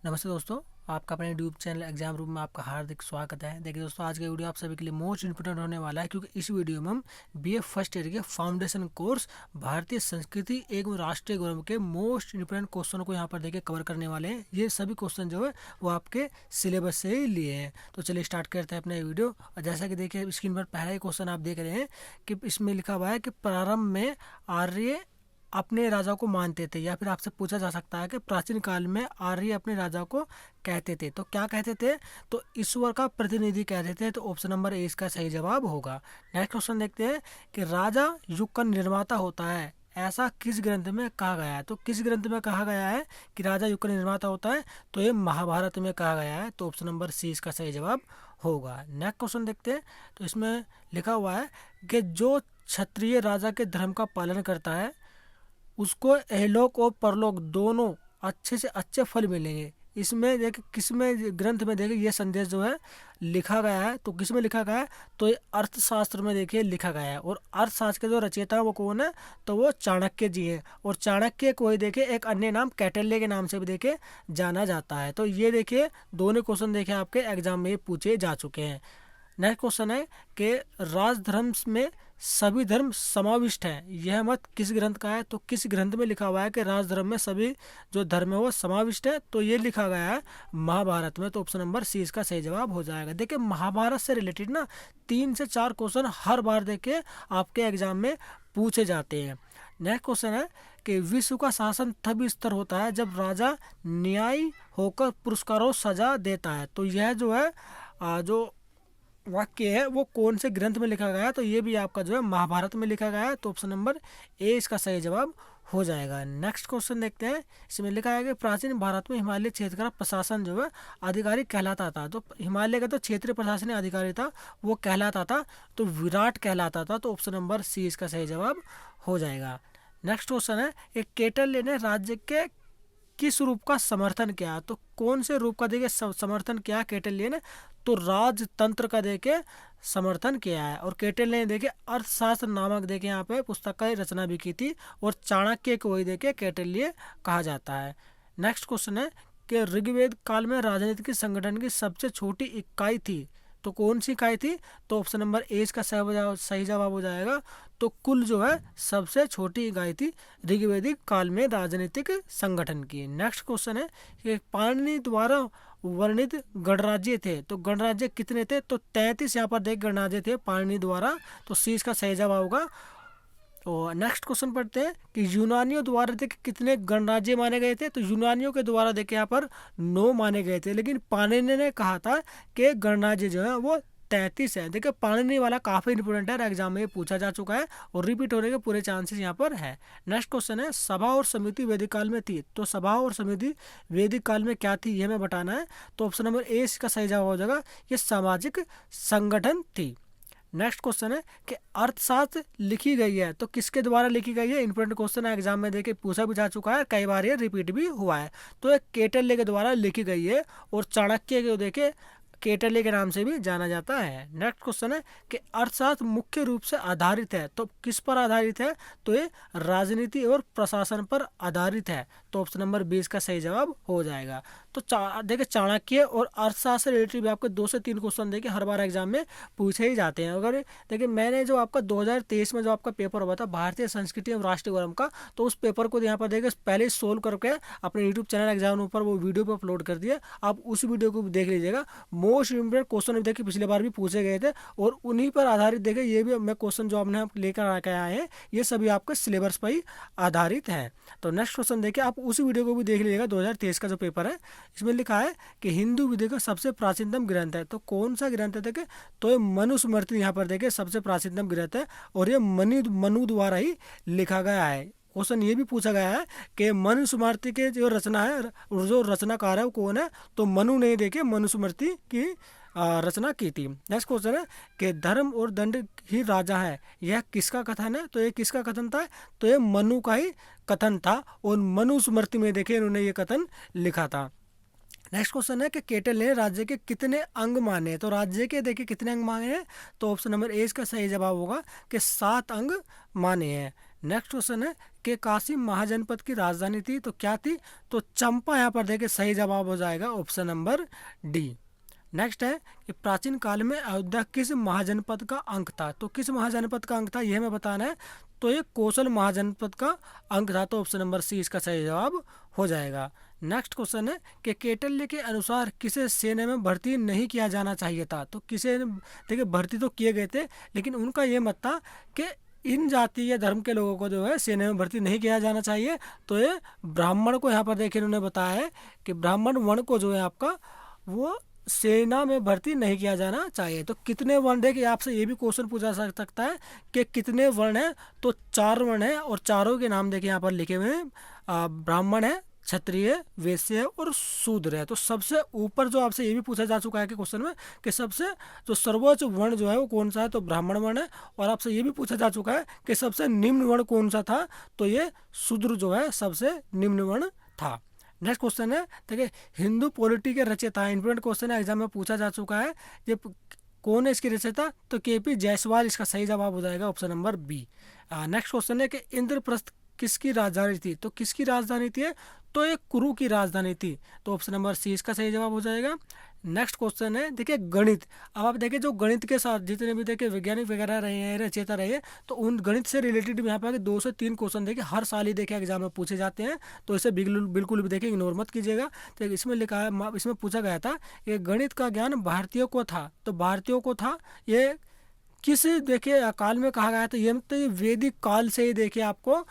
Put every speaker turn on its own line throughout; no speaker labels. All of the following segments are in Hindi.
नमस्ते दोस्तों, आपका अपने यूट्यूब चैनल एग्जाम रूम में आपका हार्दिक स्वागत है। देखिए दोस्तों, आज का वीडियो आप सभी के लिए मोस्ट इंपोर्टेंट होने वाला है, क्योंकि इस वीडियो में हम बीए फर्स्ट ईयर के फाउंडेशन कोर्स भारतीय संस्कृति एवं राष्ट्रीय गौरव के मोस्ट इंपोर्टेंट क्वेश्चन को यहाँ पर देखिए कवर करने वाले हैं। ये सभी क्वेश्चन जो है वो आपके सिलेबस से ही लिए हैं। तो चलिए स्टार्ट करते हैं अपना वीडियो। और जैसा कि देखिए स्क्रीन पर पहला ही क्वेश्चन आप देख रहे हैं कि इसमें लिखा हुआ है कि प्रारंभ में आर्य अपने राजा को मानते थे, या फिर आपसे पूछा जा सकता है कि प्राचीन काल में आर्य अपने राजा को कहते थे तो क्या कहते थे? तो ईश्वर का प्रतिनिधि कहते थे। तो ऑप्शन नंबर ए इसका सही जवाब होगा। नेक्स्ट क्वेश्चन देखते हैं कि राजा युग का निर्माता होता है, ऐसा किस ग्रंथ में कहा गया है? तो किस ग्रंथ में कहा गया है कि राजा युग का निर्माता होता है? तो ये महाभारत में कहा गया है। तो ऑप्शन नंबर सी इसका सही जवाब होगा। नेक्स्ट क्वेश्चन देखते हैं। तो इसमें लिखा हुआ है कि जो क्षत्रिय राजा के धर्म का पालन करता है उसको इहलोक और परलोक दोनों अच्छे से अच्छे फल मिलेंगे। इसमें देखिए किसमें ग्रंथ में देखिए ये संदेश जो है लिखा गया है। तो किसमें लिखा गया है? तो ये अर्थशास्त्र में देखिए लिखा गया है। और अर्थशास्त्र के जो रचयिता है वो कौन है? तो वो चाणक्य जी हैं। और चाणक्य को ही देखिए एक अन्य नाम कैटल्य के नाम से भी देखिए जाना जाता है। तो ये देखिए दोनों क्वेश्चन देखिए आपके एग्जाम में पूछे जा चुके हैं। नेक्स्ट क्वेश्चन है कि राजधर्म में सभी धर्म समाविष्ट हैं, यह मत किस ग्रंथ का है? तो किस ग्रंथ में लिखा हुआ है कि राजधर्म में सभी जो धर्म है वो समाविष्ट है? तो ये लिखा गया है महाभारत में। तो ऑप्शन नंबर सी इसका सही जवाब हो जाएगा। देखिए महाभारत से रिलेटेड ना 3 से 4 क्वेश्चन हर बार देखिए आपके एग्जाम में पूछे जाते हैं। नेक्स्ट क्वेश्चन है कि विश्व का शासन तभी स्तर होता है जब राजा न्यायी होकर पुरस्कारों सजा देता है। तो यह जो है जो वाक्य है वो कौन से ग्रंथ में लिखा गया है? तो ये भी आपका जो है महाभारत में लिखा गया है। तो ऑप्शन नंबर ए इसका सही जवाब हो जाएगा। नेक्स्ट क्वेश्चन देखते हैं। इसमें लिखा है कि प्राचीन भारत में हिमालय क्षेत्र का प्रशासन जो है अधिकारी कहलाता था। तो हिमालय का तो क्षेत्रीय प्रशासनिक अधिकारी था वो कहलाता था, तो विराट कहलाता था। तो ऑप्शन नंबर सी इसका सही जवाब हो जाएगा। नेक्स्ट क्वेश्चन है कि केटल्य ने राज्य के किस रूप का समर्थन किया? तो कौन से रूप का देखिए समर्थन किया केटल्य ने? तो राजतंत्र का देखिए समर्थन किया है। और केटल्य ने देखिए अर्थशास्त्र नामक देखिए यहाँ पे पुस्तक का रचना भी की थी। और चाणक्य को वही देखिए केटल्य कहा जाता है। नेक्स्ट क्वेश्चन है कि ऋग्वेद काल में राजनीतिक संगठन की सबसे छोटी इकाई थी, तो कौन सी इकाई थी? तो ऑप्शन नंबर ए इसका सही जवाब हो जाएगा। तो कुल जो है सबसे छोटी इकाई थी ऋग्वेदिक काल में राजनीतिक संगठन की। नेक्स्ट क्वेश्चन है कि पाणिनि द्वारा वर्णित गणराज्य थे, तो गणराज्य कितने थे? तो 33 यहाँ पर देख गणराज्य थे पाणिनि द्वारा। तो सी इसका सही जवाब होगा। और नेक्स्ट क्वेश्चन पढ़ते हैं कि यूनानियों द्वारा देखिए कितने गणराज्य माने गए थे? तो यूनानियों के द्वारा देखिए यहाँ पर 9 माने गए थे, लेकिन पाणिनि ने कहा था कि गणराज्य जो है वो 33 है। देखिए पाणिनि वाला काफी इंपोर्टेंट है, एग्जाम में पूछा जा चुका है और रिपीट होने के पूरे चांसेस यहाँ पर है। नेक्स्ट क्वेश्चन है सभा और समिति वैदिक काल में थी, तो सभा और समिति वैदिक काल में क्या थी, यह हमें बताना है। तो ऑप्शन नंबर ए इसका सही जवाब हो जाएगा, ये सामाजिक संगठन थी। नेक्स्ट क्वेश्चन है कि अर्थशास्त्र लिखी गई है, तो किसके द्वारा लिखी गई है? इंपोर्टेंट क्वेश्चन है, एग्जाम में देखे पूछा भी जा चुका है, कई बार ये रिपीट भी हुआ है। तो ये केटल्य के द्वारा लिखी गई है और चाणक्य को देखे केटल्य के नाम से भी जाना जाता है। नेक्स्ट क्वेश्चन है कि अर्थशास्त्र मुख्य रूप से आधारित है, तो किस पर आधारित है? तो ये राजनीति और प्रशासन पर आधारित है। तो ऑप्शन नंबर 20 का सही जवाब हो जाएगा। तो देखिए चाणक्य और अर्थशास्त्र से रिलेटेड भी आपके 2 से 3 क्वेश्चन देखिए हर बार एग्जाम में पूछे ही जाते हैं। अगर देखिए मैंने जो आपका 2023 में जो आपका पेपर हुआ था भारतीय संस्कृति एवं राष्ट्रीय गौरव का, तो उस पेपर को यहाँ पर देखिए पहले सोल्व करके अपने यूट्यूब चैनल एग्जाम ऊपर वो वीडियो पर अपलोड कर दिया, आप उस वीडियो को भी देख लीजिएगा। मोस्ट इंपोर्टेंट क्वेश्चन देखिए पिछले बार भी पूछे गए थे और उन्हीं पर आधारित देखिए ये भी मैं क्वेश्चन जो आपने लेकर आए हैं ये सभी आपके सिलेबस पर ही आधारित है। तो नेक्स्ट क्वेश्चन देखिए आप उसी वीडियो को भी देख लीजिएगा। 2023 का जो पेपर है इसमें लिखा है कि हिंदू विधि का सबसे प्राचीनतम ग्रंथ है, तो कौन सा ग्रंथ है? देखिए तो ये मनुस्मृति यहाँ पर देखिए सबसे प्राचीनतम ग्रंथ है और ये मनु द्वारा ही लिखा गया है। क्वेश्चन ये भी पूछा गया है कि मनुस्मृति के जो रचना है जो रचनाकार है वो कौन है? तो मनु ने देखिए मनुस्मृति की रचना की थी। नेक्स्ट क्वेश्चन है कि धर्म और दंड ही राजा है, यह किसका कथन है? तो ये किसका कथन था? तो ये मनु का ही कथन था और मनुस्मृति में देखिए इन्होंने ये कथन लिखा था। नेक्स्ट क्वेश्चन है कि केटल ने राज्य के कितने अंग माने? तो राज्य के देखिए कितने अंग माने हैं? तो ऑप्शन नंबर ए इसका सही जवाब होगा कि 7 अंग माने हैं। नेक्स्ट क्वेश्चन है कि काशी महाजनपद की राजधानी थी, तो क्या थी, तो चंपा यहाँ पर देखिए सही जवाब हो जाएगा ऑप्शन नंबर डी। नेक्स्ट है कि प्राचीन काल में अयोध्या किस महाजनपद का अंग था, तो किस महाजनपद का अंग था यह हमें बताना है, तो ये कौशल महाजनपद का अंग था, तो ऑप्शन नंबर सी इसका सही जवाब हो जाएगा। नेक्स्ट क्वेश्चन है कि केटल्य के अनुसार किसे सेना में भर्ती नहीं किया जाना चाहिए था, तो किसे, देखिए भर्ती तो किए गए थे लेकिन उनका ये मत था कि इन जाति या धर्म के लोगों को जो है सेना में भर्ती नहीं किया जाना चाहिए, तो ये ब्राह्मण को यहाँ पर देखिए उन्होंने बताया है कि ब्राह्मण वर्ण को जो है आपका वो सेना में भर्ती नहीं किया जाना चाहिए। तो कितने वर्ण, देखिए आपसे ये भी क्वेश्चन पूछा जा सकता है कि कितने वर्ण हैं, तो 4 वर्ण हैं और चारों के नाम देखिए यहाँ पर लिखे हुए हैं, ब्राह्मण है, क्षत्रिय, वैश्य है और शूद्र है। तो सबसे ऊपर जो आपसे ये भी पूछा जा चुका है कि क्वेश्चन में कि सबसे जो सर्वोच्च वर्ण जो है वो कौन सा है, तो ब्राह्मण वर्ण है। और आपसे ये भी पूछा जा चुका है कि सबसे निम्न वर्ण कौन सा था, तो ये शूद्र जो है सबसे निम्न वर्ण था। नेक्स्ट क्वेश्चन है, देखिए हिंदू पॉलिटी के रचयिता, इंपोर्टेंट क्वेश्चन है, एग्जाम में पूछा जा चुका है, ये कौन है इसके रचयिता, तो केपी जायसवाल इसका सही जवाब हो जाएगा option number B. Next question है कि इंद्रप्रस्थ किसकी राजधानी थी, तो किसकी राजधानी थी, तो ये कुरु की राजधानी थी, तो ऑप्शन नंबर सी इसका सही जवाब हो जाएगा। नेक्स्ट क्वेश्चन है, देखिए गणित। अब आप देखिए जो गणित के साथ जितने भी देखिए वैज्ञानिक वगैरह रहे हैं, रचयिता रहे हैं, तो उन गणित से रिलेटेड यहाँ पे 2 से 3 क्वेश्चन देखिए हर साल ही देखिए एग्जाम में पूछे जाते हैं, तो इसे बिल्कुल भी देखिए इग्नोर मत कीजिएगा। तो इसमें लिखा है, इसमें पूछा गया था कि गणित का ज्ञान भारतीयों को था, तो भारतीयों को था ये किस देखिए काल में कहा गया था, ये मतलब ये वैदिक काल से ही देखिए आपको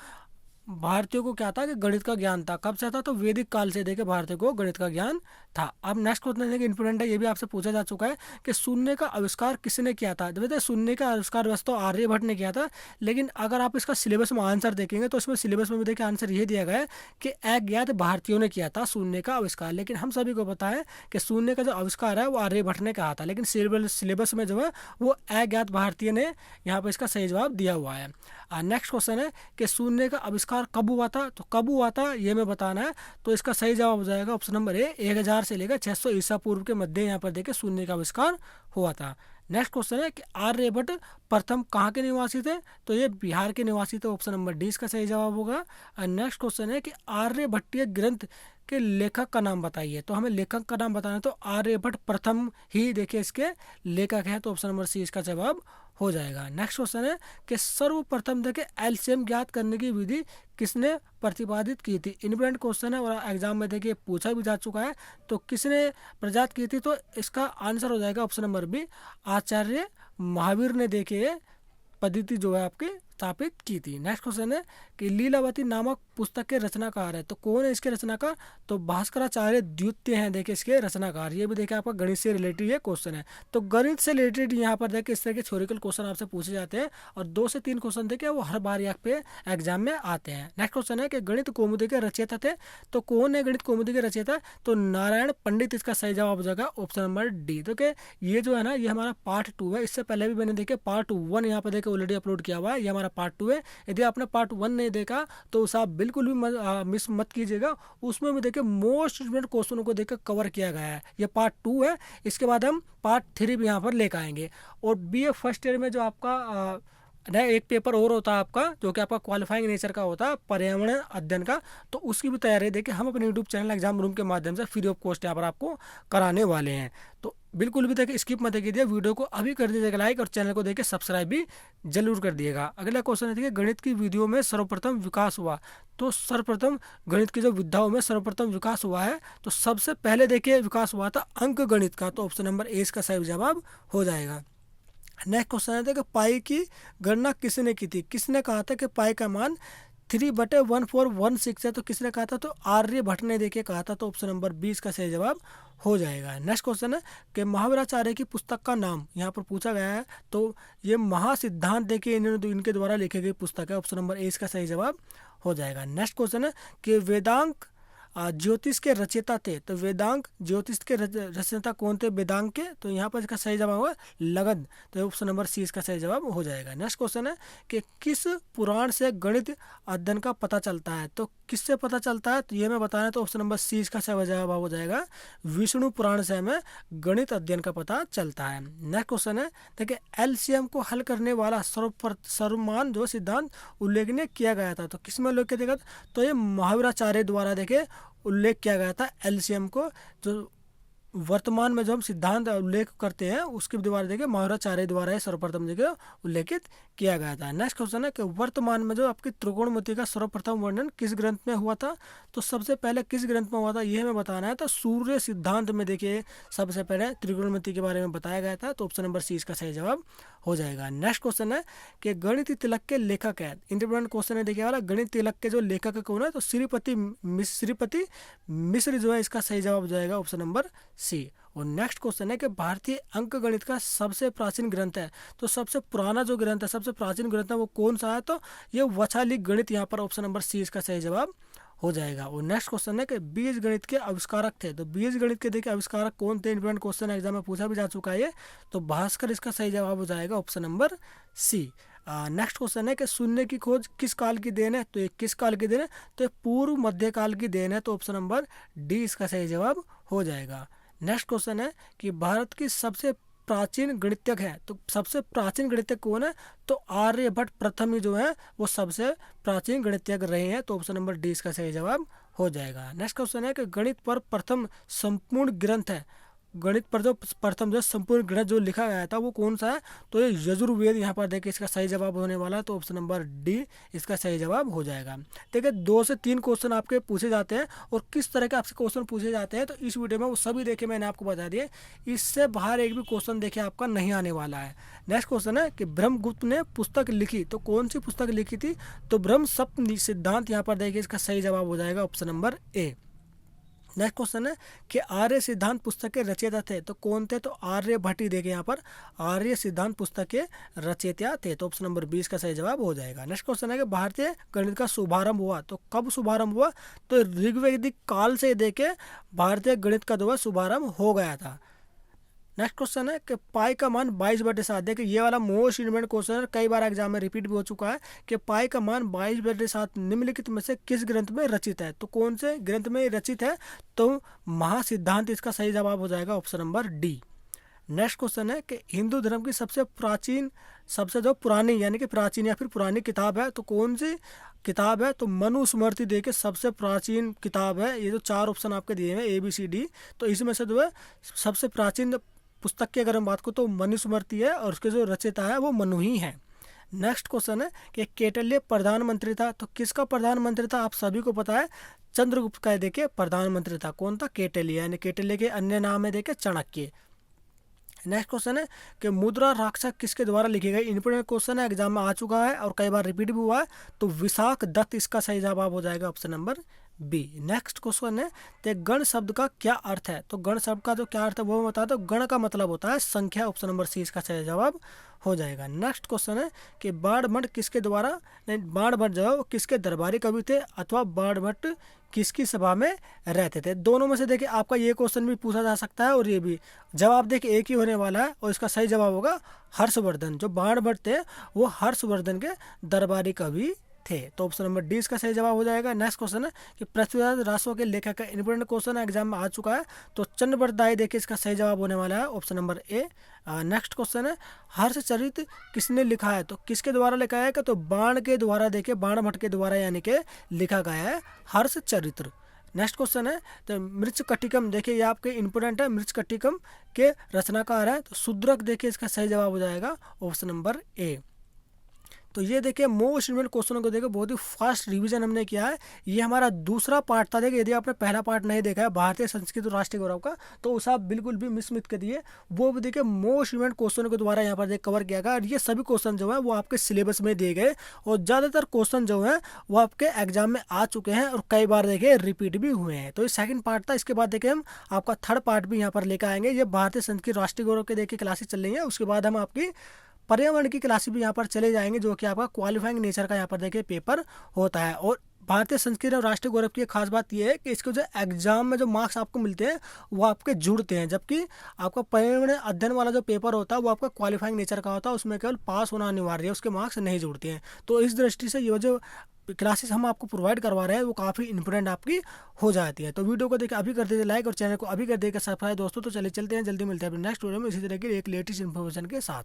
भारतीयों को क्या था कि गणित का ज्ञान था। कब से था, तो वैदिक काल से देखे भारतीयों को गणित का ज्ञान था। अब नेक्स्ट क्वेश्चन है, इंपोर्टेंट है, ये भी आपसे पूछा जा चुका है कि शून्य का आविष्कार किसने किया था। देखिए शून्य का आविष्कार वैसे तो आर्यभट्ट ने किया था, लेकिन अगर आप इसका सिलेबस में आंसर देखेंगे तो इसमें सिलेबस में भी देखिए आंसर ये दिया गया है कि अज्ञात भारतीयों ने किया था शून्य का आविष्कार। लेकिन हम सभी को पता है कि शून्य का जो आविष्कार है वो आर्यभट्ट ने कहा था, लेकिन सिलेबस में जो है वो अज्ञात भारतीय ने यहाँ पर इसका सही जवाब दिया हुआ है। नेक्स्ट क्वेश्चन है कि शून्य का आविष्कार कब हुआ था, तो कब हुआ था ये हमें बताना है, तो इसका सही जवाब हो जाएगा ऑप्शन नंबर ए, 1000 से लेकर 600 ईसा पूर्व के मध्य यहाँ पर देखिए शून्य का आविष्कार हुआ था। नेक्स्ट क्वेश्चन है कि आर्यभट्ट प्रथम कहाँ के निवासी थे, तो ये बिहार के निवासी थे, ऑप्शन नंबर डी इसका सही जवाब होगा। नेक्स्ट क्वेश्चन है कि आर्यभट्टीय ग्रंथ के लेखक का नाम बताइए, तो हमें लेखक का नाम बताना है, तो आर्यभट्ट प्रथम ही देखिए इसके लेखक हैं, तो ऑप्शन नंबर सी इसका जवाब हो जाएगा। नेक्स्ट क्वेश्चन है कि सर्वप्रथम देखिए एलसीएम ज्ञात करने की विधि किसने प्रतिपादित की थी। इंपोर्टेंट क्वेश्चन है और एग्जाम में देखिए पूछा भी जा चुका है, तो किसने प्रजात की थी, तो इसका आंसर हो जाएगा ऑप्शन नंबर बी, आचार्य महावीर ने देखिए पद्धति जो है आपकी स्थापित की थी। नेक्स्ट क्वेश्चन है कि लीलावती नामक पुस्तक के रचनाकार है, तो कौन है इसके रचनाकार, तो भास्कराचार्य द्वितीय हैं देखिए इसके रचनाकार। ये भी देखिए आपका गणित से रिलेटेड ये क्वेश्चन है, तो गणित से रिलेटेड यहाँ पर देखिए इस तरह के थ्योरिकल क्वेश्चन आपसे पूछे जाते हैं और 2 से 3 क्वेश्चन देखिए वो हर बार यहाँ पे एग्जाम में आते हैं। नेक्स्ट क्वेश्चन है कि गणित कौमुदी के रचयिता थे, तो कौन है गणित कौमुदी के रचयिता, तो नारायण पंडित इसका सही जवाब हो जाएगा ऑप्शन नंबर डी। तो कि ये जो है ना ये हमारा पार्ट 2 है, इससे पहले भी मैंने देखे पार्ट 1 यहाँ पर देखिए ऑलरेडी अपलोड किया हुआ है, ये हमारा पार्ट 2 है। यदि आपने पार्ट 1 नहीं देखा तो उसे आप बिल्कुल भी मिस मत कीजिएगा, उसमें भी देखिए मोस्ट इंपोर्टेंट क्वेश्चनों को देखकर कवर किया गया है। ये पार्ट 2 है, इसके बाद हम पार्ट 3 भी यहाँ पर लेकर आएंगे। और बीए फर्स्ट ईयर में जो आपका एक पेपर और होता है आपका जो कि आपका क्वालिफाइंग नेचर का होता है पर्यावरण अध्ययन का, तो उसकी भी तैयारी देखिए हम अपने यूट्यूब चैनल एग्जाम रूम के माध्यम से फ्री ऑफ कॉस्ट यहाँ पर आपको कराने वाले हैं। तो बिल्कुल भी देखिए स्किप मत कीजिए, वीडियो को अभी कर दीजिएगा लाइक और चैनल को देखिए सब्सक्राइब भी जरूर कर दिएगा। अगला क्वेश्चन है देखिए गणित की विधियों में सर्वप्रथम विकास हुआ, तो सर्वप्रथम गणित की जो विधाओं में सर्वप्रथम विकास हुआ है, तो सबसे पहले देखिए विकास हुआ था अंक गणित का, तो ऑप्शन नंबर ए इसका सही जवाब हो जाएगा। नेक्स्ट क्वेश्चन है कि पाई की गणना किसने की थी, किसने कहा था कि पाई का मान 3/1416 है, तो किसने कहा था, तो आर्यभट्ट ने देखिए कहा था, तो ऑप्शन नंबर 20 का सही जवाब हो जाएगा। नेक्स्ट क्वेश्चन है कि महावीराचार्य की पुस्तक का नाम यहाँ पर पूछा गया है, तो ये महासिद्धांत देखिए इनके द्वारा लिखी गई पुस्तक है, ऑप्शन नंबर ए इसका सही जवाब हो जाएगा। नेक्स्ट क्वेश्चन है कि वेदांत ज्योतिष के रचयिता थे, तो वेदांग ज्योतिष के रचयिता कौन थे? वेदांग के। तो यहाँ पर इसका सही जवाब होगा लगध। तो ऑप्शन नंबर सी इसका सही जवाब हो जाएगा। नेक्स्ट क्वेश्चन है कि किस पुराण से गणित अध्ययन का पता चलता है? तो किससे पता चलता है? तो ये मैं बताना, तो ऑप्शन नंबर सी इसका सही जवाब हो जाएगा। विष्णु पुराण से हमें गणित अध्ययन का पता चलता है। नेक्स्ट क्वेश्चन है, देखिए एलसीएम को हल करने वाला सर्वमान जो सिद्धांत उल्लेखनीय किया गया था, तो किस में उल्लेख किया गया? तो ये महावीराचार्य द्वारा देखिए उल्लेख किया गया था एलसीएम को। जो वर्तमान में जो हम सिद्धांत उल्लेख करते हैं उसके द्वारा देखिए महावीराचार्य द्वारा सर्वप्रथम देखिए उल्लेखित किया गया था। नेक्स्ट क्वेश्चन है कि वर्तमान में जो आपकी त्रिकोणमिति का सर्वप्रथम वर्णन किस ग्रंथ में हुआ था? तो सबसे पहले किस ग्रंथ में हुआ था ये हमें बताना है। तो सूर्य सिद्धांत में देखिए सबसे पहले त्रिकोणमिति के बारे में बताया गया था। तो ऑप्शन नंबर सी इसका सही जवाब हो जाएगा। नेक्स्ट क्वेश्चन है कि गणित तिलक के लेखक है। इंडिपेंडेंट क्वेश्चन है देखिए वाला, गणित तिलक के जो लेखक कौन है? तो श्रीपति मिश्र जो है इसका सही जवाब हो जाएगा ऑप्शन नंबर सी। और नेक्स्ट क्वेश्चन है कि भारतीय अंक गणित का सबसे प्राचीन ग्रंथ है, तो सबसे पुराना जो ग्रंथ है, सबसे प्राचीन ग्रंथ है वो कौन सा है? तो ये वैचालिक गणित, यहाँ पर ऑप्शन नंबर सी इसका सही जवाब हो जाएगा। और नेक्स्ट क्वेश्चन है कि बीज गणित के आविष्कारक थे, तो बीज गणित के देखिए आविष्कारक कौन थे? इंडिपेंडेंट क्वेश्चन एग्जाम में पूछा भी जा चुका है, तो भास्कर इसका सही जवाब हो जाएगा option number C. Next question है कि शून्य की खोज किस काल की देन है? तो ये किस काल की देन है? तो ये पूर्व मध्यकाल की देन है। तो ऑप्शन नंबर डी इसका सही जवाब हो जाएगा। नेक्स्ट क्वेश्चन है कि भारत की सबसे प्राचीन गणितज्ञ है, तो सबसे प्राचीन गणितज्ञ कौन है? तो आर्यभट्ट प्रथम ही जो है वो सबसे प्राचीन गणितज्ञ रहे हैं। तो ऑप्शन नंबर डी इसका सही जवाब हो जाएगा। नेक्स्ट क्वेश्चन है कि गणित पर प्रथम संपूर्ण ग्रंथ है, गणित पर जो प्रथम जो संपूर्ण ग्रंथ जो लिखा गया था वो कौन सा है? तो ये यजुर्वेद यहाँ पर देखिए इसका सही जवाब होने वाला है। तो ऑप्शन नंबर डी इसका सही जवाब हो जाएगा। देखिए 2 से 3 क्वेश्चन आपके पूछे जाते हैं, और किस तरह के आपसे क्वेश्चन पूछे जाते हैं तो इस वीडियो में वो सभी देखिए मैंने आपको बता दिए। इससे बाहर एक भी क्वेश्चन देखिए आपका नहीं आने वाला है। नेक्स्ट क्वेश्चन है कि ब्रह्मगुप्त ने पुस्तक लिखी, तो कौन सी पुस्तक लिखी थी? तो ब्रह्म सप्त सिद्धांत, यहाँ पर देखिए इसका सही जवाब हो जाएगा option number A. Next question है कि आर्य सिद्धांत पुस्तक के रचयिता थे, तो कौन थे? तो आर्यभट्ट ही देखिए यहाँ पर आर्य सिद्धांत पुस्तक के रचयिता थे। तो ऑप्शन नंबर 20 का सही जवाब हो जाएगा। नेक्स्ट क्वेश्चन है कि भारतीय गणित का शुभारंभ हुआ, तो कब शुभारंभ हुआ? तो ऋग्वैदिक काल से देखे भारतीय गणित का जो है शुभारंभ हो गया था। नेक्स्ट क्वेश्चन है कि पाई का मान 22/7, देखिए ये वाला मोस्ट इंपॉर्टेंट क्वेश्चन है, कई बार एग्जाम में रिपीट भी हो चुका है कि पाई का मान 22/7 निम्नलिखित में से किस ग्रंथ में रचित है? तो कौन से ग्रंथ में रचित है? तो महासिद्धांत इसका सही जवाब हो जाएगा option number D. Next question है कि हिंदू धर्म की सबसे प्राचीन, सबसे जो पुरानी यानी कि प्राचीन या फिर पुरानी किताब है, तो कौन सी किताब है? तो मनुस्मृति देखिए सबसे प्राचीन किताब है। ये जो 4 ऑप्शन आपके दिए हैं ABCD, तो इसमें से जो है सबसे प्राचीन पुस्तक की अगर हम बात करें तो मनुस्मृति है, और उसके जो रचयिता है वो मनु ही है। नेक्स्ट क्वेश्चन है कि कौटिल्य प्रधानमंत्री था, तो किसका प्रधानमंत्री था? आप सभी को पता है चंद्रगुप्त का देखिए प्रधानमंत्री था। कौन था? कौटिल्य, यानी कौटिल्य के अन्य नाम है देखिए चाणक्य। नेक्स्ट क्वेश्चन है कि मुद्रा राक्षस किसके द्वारा लिखी गई? इंपोर्टेंट क्वेश्चन है, एग्जाम में आ चुका है और कई बार रिपीट भी हुआ है। तो विशाख दत्त इसका सही जवाब हो जाएगा option number B. Next question है तो गण शब्द का क्या अर्थ है? तो गण शब्द का जो क्या अर्थ है वो बता दो। गण का मतलब होता है संख्या, ऑप्शन नंबर सी इसका सही जवाब हो जाएगा। नेक्स्ट क्वेश्चन है कि बाणभट्ट किसके द्वारा, नहीं बाणभट्ट जो है वो किसके दरबारी कवि थे अथवा बाणभट्ट किसकी सभा में रहते थे? दोनों में से देखिए आपका ये क्वेश्चन भी पूछा जा सकता है और ये भी। जवाब देखिए एक ही होने वाला है और इसका सही जवाब होगा हर्षवर्धन। जो बाणभट्ट थे वो हर्षवर्धन के दरबारी कवि थे। तो ऑप्शन नंबर डी इसका सही जवाब हो जाएगा। नेक्स्ट क्वेश्चन है कि पृथ्वीराज रासो के लेखक का इंपोर्टेंट क्वेश्चन है, एग्जाम में आ चुका है। तो चंद्रवरदाई देखिए इसका सही जवाब होने वाला है option number A. Next question है हर्षचरित किसने लिखा है? तो किसके द्वारा लिखा है? तो बाण के द्वारा देखिए, बाणभट्ट के द्वारा यानी कि लिखा गया है हर्षचरित्र। नेक्स्ट क्वेश्चन है तो मृच्छकटिकम, देखिए ये आपके इंपोर्टेंट है, मृच्छकटिकम के रचनाकार है। तो शूद्रक देखिए इसका सही जवाब हो जाएगा ऑप्शन नंबर ए। तो ये देखिए मोस्ट इंपोर्टेंट क्वेश्चनों को देखिए बहुत ही फास्ट रिवीजन हमने किया है। ये हमारा दूसरा पार्ट था। देखिए यदि आपने पहला पार्ट नहीं देखा है भारतीय संस्कृति और राष्ट्रीय गौरव का, तो उसे आप बिल्कुल भी मिस मत करिए। वो भी देखिए मोस्ट इंपोर्टेंट क्वेश्चनों के द्वारा यहाँ पर देख कवर किया गया। और ये सभी क्वेश्चन जो है वो आपके सिलेबस में दिए गए और ज़्यादातर क्वेश्चन जो है वो आपके एग्जाम में आ चुके हैं और कई बार देखिए रिपीट भी हुए हैं। तो ये सेकंड पार्ट था। इसके बाद देखिए हम आपका थर्ड पार्ट भी यहाँ पर लेकर आएंगे। ये भारतीय संस्कृति राष्ट्रीय गौरव के देखिए क्लासेस चल रही है। उसके बाद हम आपकी पर्यावरण की क्लासेस भी यहाँ पर चले जाएंगे, जो कि आपका क्वालिफाइंग नेचर का यहाँ पर देखिए पेपर होता है। और भारतीय संस्कृति और राष्ट्रीय गौरव की एक खास बात यह है कि इसके जो एग्जाम में जो मार्क्स आपको मिलते हैं वो आपके जुड़ते हैं, जबकि आपका पर्यावरण अध्ययन वाला जो पेपर होता है वो आपका क्वालिफाइंग नेचर का होता है, उसमें केवल पास होना अनिवार्य है, उसके मार्क्स नहीं जुड़ते हैं। तो इस दृष्टि से ये जो क्लासेस हम आपको प्रोवाइड करवा रहे हैं वो काफ़ी इंपॉर्टेंट आपकी हो जाती है। तो वीडियो को देखिए अभी कर दीजिए लाइक और चैनल को अभी कर दीजिए सब्सक्राइब दोस्तों। तो चलिए चलते हैं, जल्दी मिलते हैं अपने नेक्स्ट वीडियो में इसी तरह की एक लेटेस्ट इन्फॉर्मेशन के साथ।